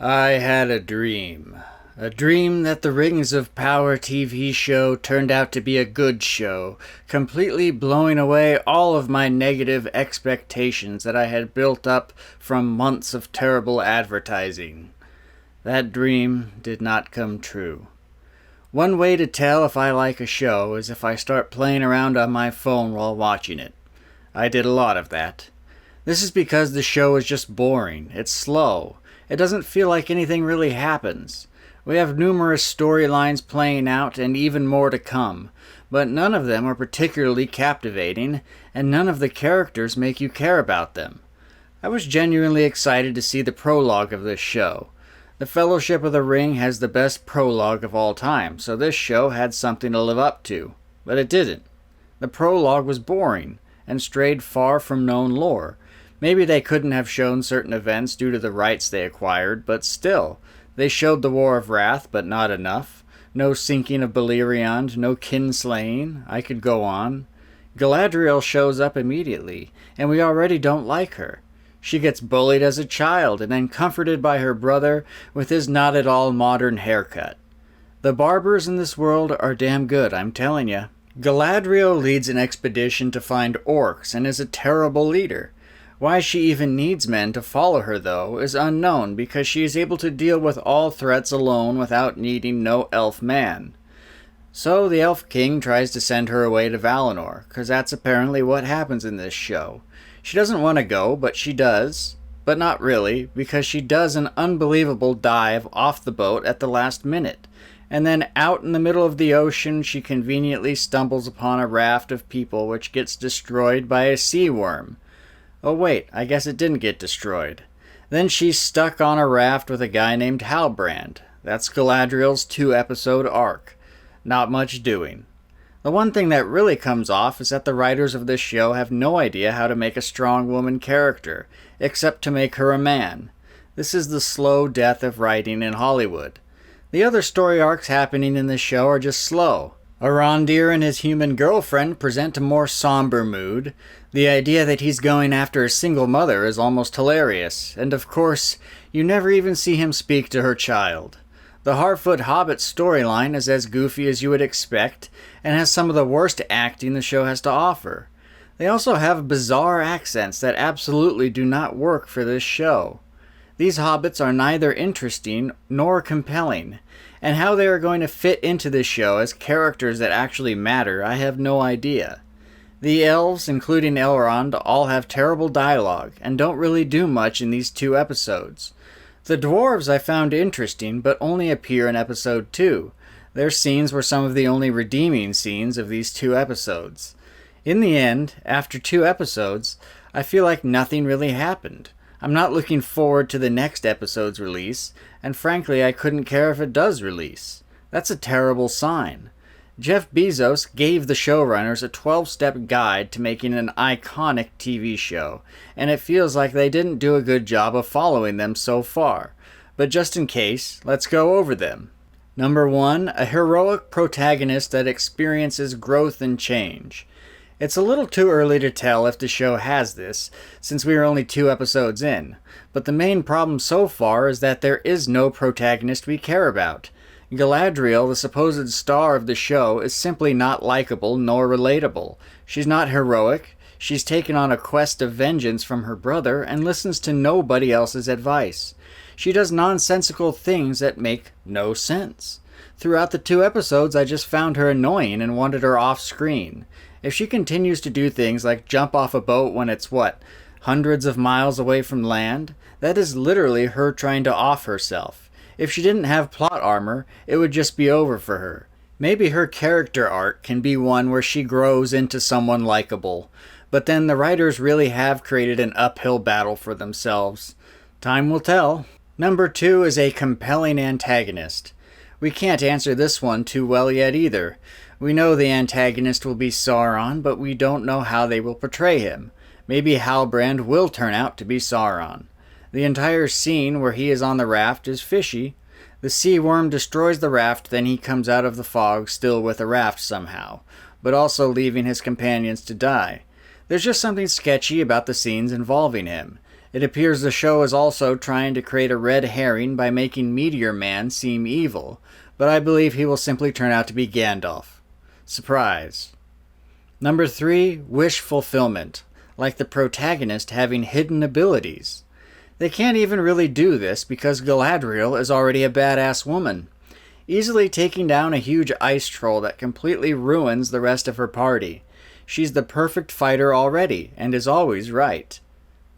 I had a dream. A dream that the Rings of Power TV show turned out to be a good show, completely blowing away all of my negative expectations that I had built up from months of terrible advertising. That dream did not come true. One way to tell if I like a show is if I start playing around on my phone while watching it. I did a lot of that. This is because the show is just boring. It's slow. It doesn't feel like anything really happens. We have numerous storylines playing out and even more to come, but none of them are particularly captivating, and none of the characters make you care about them. I was genuinely excited to see the prologue of this show. The Fellowship of the Ring has the best prologue of all time, so this show had something to live up to, but it didn't. The prologue was boring, and strayed far from known lore. Maybe they couldn't have shown certain events due to the rights they acquired, but still, they showed the War of Wrath, but not enough. No sinking of Beleriand, no kinslaying. I could go on. Galadriel shows up immediately, and we already don't like her. She gets bullied as a child, and then comforted by her brother with his not at all modern haircut. The barbers in this world are damn good, I'm telling ya. Galadriel leads an expedition to find orcs, and is a terrible leader. Why she even needs men to follow her, though, is unknown because she is able to deal with all threats alone without needing no elf man. So the Elf King tries to send her away to Valinor, because that's apparently what happens in this show. She doesn't want to go, but she does. But not really, because she does an unbelievable dive off the boat at the last minute. And then out in the middle of the ocean, she conveniently stumbles upon a raft of people which gets destroyed by a sea worm. Oh wait, I guess it didn't get destroyed. Then she's stuck on a raft with a guy named Halbrand. That's Galadriel's 2-episode arc. Not much doing. The one thing that really comes off is that the writers of this show have no idea how to make a strong woman character, except to make her a man. This is the slow death of writing in Hollywood. The other story arcs happening in this show are just slow. Arondir and his human girlfriend present a more somber mood. The idea that he's going after a single mother is almost hilarious, and of course, you never even see him speak to her child. The Harfoot Hobbit storyline is as goofy as you would expect, and has some of the worst acting the show has to offer. They also have bizarre accents that absolutely do not work for this show. These hobbits are neither interesting nor compelling, and how they are going to fit into this show as characters that actually matter, I have no idea. The elves, including Elrond, all have terrible dialogue, and don't really do much in these 2 episodes. The dwarves I found interesting, but only appear in episode 2. Their scenes were some of the only redeeming scenes of these 2 episodes. In the end, after 2 episodes, I feel like nothing really happened. I'm not looking forward to the next episode's release, and frankly I couldn't care if it does release. That's a terrible sign. Jeff Bezos gave the showrunners a 12-step guide to making an iconic TV show, and it feels like they didn't do a good job of following them so far. But just in case, let's go over them. Number 1, a heroic protagonist that experiences growth and change. It's a little too early to tell if the show has this, since we are only 2 episodes in, but the main problem so far is that there is no protagonist we care about. Galadriel, the supposed star of the show, is simply not likable nor relatable. She's not heroic, she's taken on a quest of vengeance from her brother and listens to nobody else's advice. She does nonsensical things that make no sense. Throughout the 2 episodes, I just found her annoying and wanted her off screen. If she continues to do things like jump off a boat when it's, hundreds of miles away from land, that is literally her trying to off herself. If she didn't have plot armor, it would just be over for her. Maybe her character arc can be one where she grows into someone likable, but then the writers really have created an uphill battle for themselves. Time will tell. Number 2 is a compelling antagonist. We can't answer this one too well yet either. We know the antagonist will be Sauron, but we don't know how they will portray him. Maybe Halbrand will turn out to be Sauron. The entire scene where he is on the raft is fishy. The sea worm destroys the raft, then he comes out of the fog still with a raft somehow, but also leaving his companions to die. There's just something sketchy about the scenes involving him. It appears the show is also trying to create a red herring by making Meteor Man seem evil, but I believe he will simply turn out to be Gandalf. Surprise. Number 3, wish fulfillment, like the protagonist having hidden abilities. They can't even really do this because Galadriel is already a badass woman, easily taking down a huge ice troll that completely ruins the rest of her party. She's the perfect fighter already, and is always right.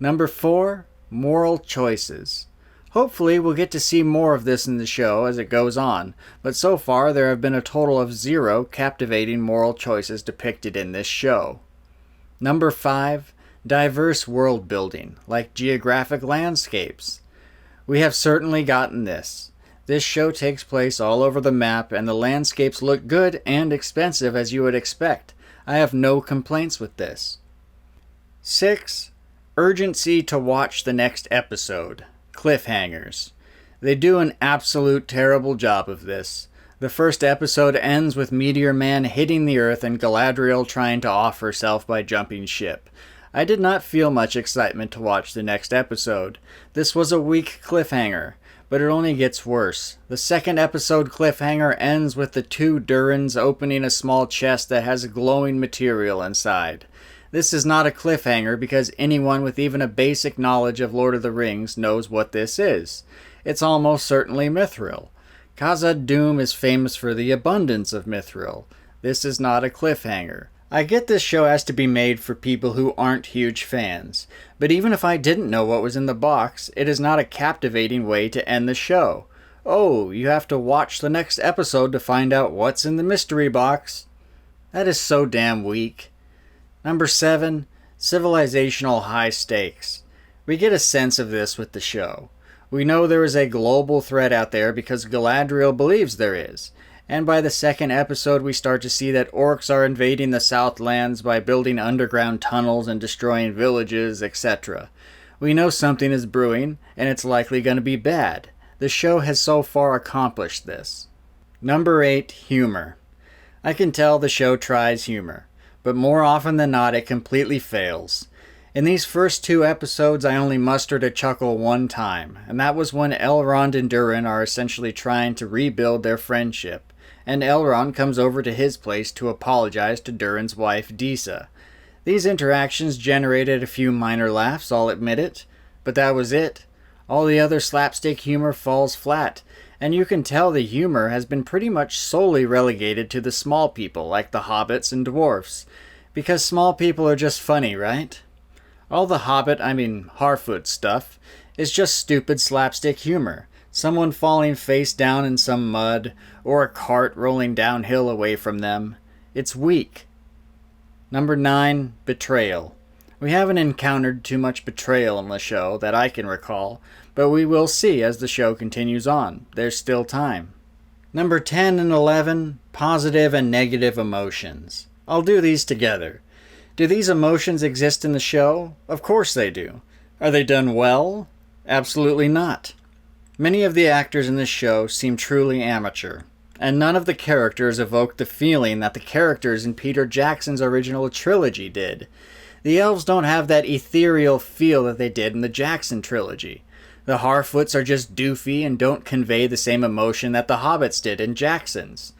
Number 4, moral choices. Hopefully we'll get to see more of this in the show as it goes on, but so far there have been a total of 0 captivating moral choices depicted in this show. Number 5, diverse world building, like geographic landscapes. We have certainly gotten this. This show takes place all over the map, and the landscapes look good and expensive as you would expect. I have no complaints with this. 6, urgency to watch the next episode. Cliffhangers. They do an absolute terrible job of this. The first episode ends with Meteor Man hitting the Earth and Galadriel trying to off herself by jumping ship. I did not feel much excitement to watch the next episode. This was a weak cliffhanger, but it only gets worse. The second episode cliffhanger ends with the 2 Durins opening a small chest that has glowing material inside. This is not a cliffhanger because anyone with even a basic knowledge of Lord of the Rings knows what this is. It's almost certainly mithril. Khazad-dûm is famous for the abundance of mithril. This is not a cliffhanger. I get this show has to be made for people who aren't huge fans, but even if I didn't know what was in the box, it is not a captivating way to end the show. Oh, you have to watch the next episode to find out what's in the mystery box. That is so damn weak. Number 7, civilizational high stakes. We get a sense of this with the show. We know there is a global threat out there because Galadriel believes there is. And by the second episode we start to see that orcs are invading the Southlands by building underground tunnels and destroying villages, etc. We know something is brewing, and it's likely going to be bad. The show has so far accomplished this. Number 8, humor. I can tell the show tries humor, but more often than not it completely fails. In these first 2 episodes I only mustered a chuckle one time, and that was when Elrond and Durin are essentially trying to rebuild their friendship, and Elrond comes over to his place to apologize to Durin's wife Disa. These interactions generated a few minor laughs, I'll admit it, but that was it. All the other slapstick humor falls flat, and you can tell the humor has been pretty much solely relegated to the small people like the hobbits and dwarfs, because small people are just funny, right? All the Harfoot stuff is just stupid slapstick humor. Someone falling face down in some mud, or a cart rolling downhill away from them. It's weak. Number 9, betrayal. We haven't encountered too much betrayal in the show that I can recall, but we will see as the show continues on. There's still time. Number 10 and 11, positive and negative emotions. I'll do these together. Do these emotions exist in the show? Of course they do. Are they done well? Absolutely not. Many of the actors in this show seem truly amateur, and none of the characters evoke the feeling that the characters in Peter Jackson's original trilogy did. The elves don't have that ethereal feel that they did in the Jackson trilogy. The Harfoots are just doofy and don't convey the same emotion that the hobbits did in Jackson's.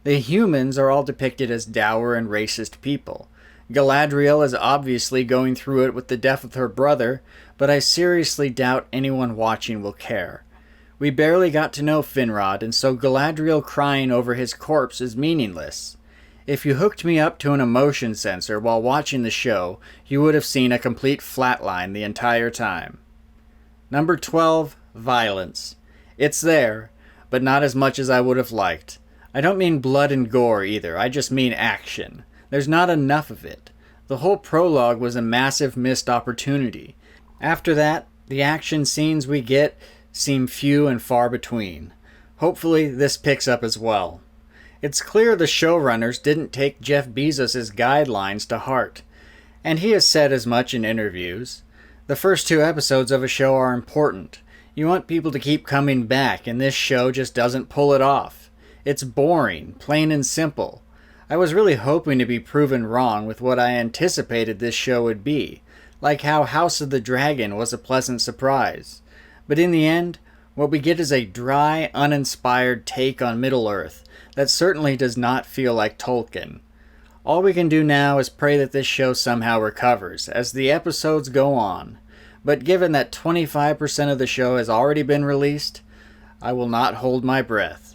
The humans are all depicted as dour and racist people. Galadriel is obviously going through it with the death of her brother, but I seriously doubt anyone watching will care. We barely got to know Finrod, and so Galadriel crying over his corpse is meaningless. If you hooked me up to an emotion sensor while watching the show, you would have seen a complete flatline the entire time. Number 12, violence. It's there, but not as much as I would have liked. I don't mean blood and gore either, I just mean action. There's not enough of it. The whole prologue was a massive missed opportunity. After that, the action scenes we get seem few and far between. Hopefully this picks up as well. It's clear the showrunners didn't take Jeff Bezos' guidelines to heart, and he has said as much in interviews. The first 2 episodes of a show are important. You want people to keep coming back, and this show just doesn't pull it off. It's boring, plain and simple. I was really hoping to be proven wrong with what I anticipated this show would be. like how House of the Dragon was a pleasant surprise. But in the end, what we get is a dry, uninspired take on Middle-earth that certainly does not feel like Tolkien. All we can do now is pray that this show somehow recovers as the episodes go on. But given that 25% of the show has already been released, I will not hold my breath.